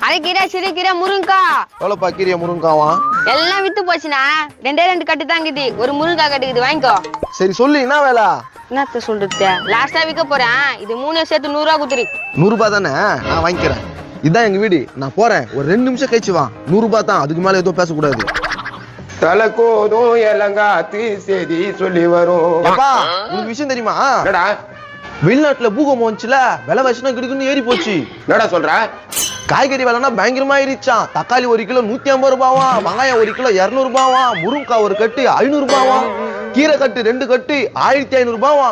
அரைக்கீரை சிறுகீரை முருங்கா. எவ்வளோப்பா கீரையா முருங்காவா? எல்லாம் வித்து போச்சுண்ணா. 2 கட்டு தாங்குது. ஒரு முருங்கா கட்டுக்குது, வாங்கிக்கோ. சரி சொல்லு, என்ன வேலை? என்னத்த சொல்றது, லாஸ்டா விற்க போறேன். இது 3 சேர்த்து 100 ரூபா குத்துரு. 100 ரூபாய் தானே, நான் வாங்கிக்கிறேன். இதான் எங்க வீடு, நான் போறேன். ஒரு 2 நிமிஷம் கழிச்சு வா. 100 ரூபாய் தான், அதுக்கு மேல எதுவும் பேசக்கூடாது. தலைக்கோதும் எலங்காத்து செய்தி சொல்லி வரும். உங்களுக்கு விஷயம் தெரியுமா? வெளிநாட்டுல பூகம்பம் வந்துச்சுல, விலைவாசினா கிடுக்குன்னு ஏறி போச்சு. என்னடா சொல்ற? காய்கறி விலைனா பயங்கரமா ஏறிச்சான். தக்காளி 1 கிலோ 150 ரூபாவா, வெங்காயம் 1 கிலோ 200 ரூபாவா, முருங்கா ஒரு கட்டு 500 ரூபாவா, கீரை கட்டு 2 கட்டு 1500 ரூபாவா.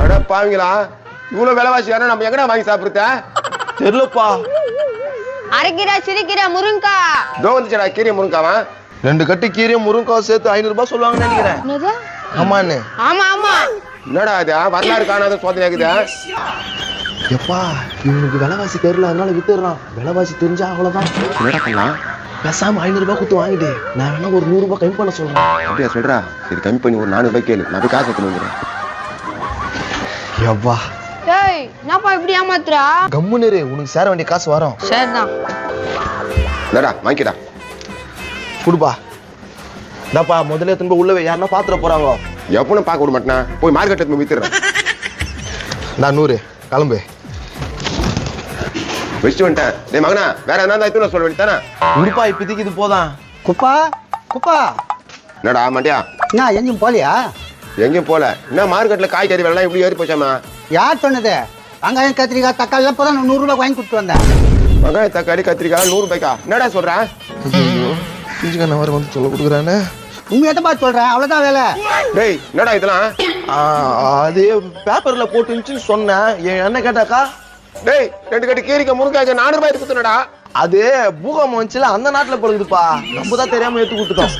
அட பாவீங்களா, இவ்வளவு விலைவாசி வேற நம்ம எங்கடா வாங்கி சாப்பிடுறத? தெரியலப்பா. அரைக்கீரை சிறுகீரை முருங்கா. இதோ வந்துச்சடா கீரை முருங்காவா. 2 கட்டு கீரையும் முருங்காவும் சேர்த்து 500 ரூபாய் சொல்லுவாங்கன்னு நினைக்கிறேன். ஆமாண்ணே. ஆமா ஆமா. என்னடா இது வரலாறு காணாத சோதனை ஆகுது? எப்பா இவனுக்கு விலைவாசி தெரியல, அதனால வித்துடுறான். விலைவாசி தெரிஞ்சா அவ்வளவுதான். என்னடா பண்ணலாம்? பேசாம 500 ரூபாய் கொடுத்து வாங்கிட்டு நான் வேணா ஒரு 100 ரூபாய் கம்மி பண்ண சொல்றேன். அப்படியா சொல்றா? சரி கம்மி பண்ணி ஒரு 400 ரூபாய் கேளு, நான் போய் காசு எடுத்துட்டு வந்துடுறேன். எவ்வா டேய், என்னப்பா இப்படி ஏமாத்துறா? கம்முனரு, உனக்கு சேர வேண்டிய காசு வரும். சரிதான். என்னடா வாங்கிடா. குடுப்பா. இந்தாப்பா முதல்ல திரும்ப உள்ளவே யாருன்னா பாத்துற போறாங்க. எப்பவும் பார்க்க விட மாட்டேனா, போய் மார்க்கெட் போய் வித்துறேன். நான் 100 கிளம்பு. வச்சுட்டு வந்துட்டேன். டேய் மகனா, வேற என்ன இது சொல்ல வேண்டியதானே? குடுப்பா, இப்போதைக்கு இது போதான். குப்பா குப்பா. என்னடா மாட்டியா? என்ன எங்கேயும் போலியா? எங்கேயும் போல. என்ன மார்க்கெட்ல காய்கறி விலை இப்படி ஏறி போச்சாமா? யார் சொன்னது? வெங்காயம் கத்திரிக்காய் தக்காளி எல்லாம் போதான் 100 ரூபாய் வாங்கி கொடுத்து வந்தேன். வெங்காயம் தக்காளி கத்திரிக்காய் 100 ரூபாய்க்கா? என்னடா சொல்றேன்? பிஞ்சுக்கண்ண வர வந்து சொல்ல கொடுக்குறானே. உண்மையை தான் பார்த்து சொல்றேன், அவ்வளவுதான் வேலை. டேய் என்னடா இதெல்லாம்? அது பேப்பர்ல போட்டுன்னு சொன்னேன். என் என்ன கேட்டாக்கா, டேய் 2 கட்டு கீரைக்கு முருங்காய்க்கு 400 ரூபாய் கொடுத்துனடா. அது பூகம்பம் வந்துச்சுல, அந்த நாட்டுல பொழுதுப்பா. நம்ம தான் தெரியாம எடுத்து கொடுத்துட்டோம்.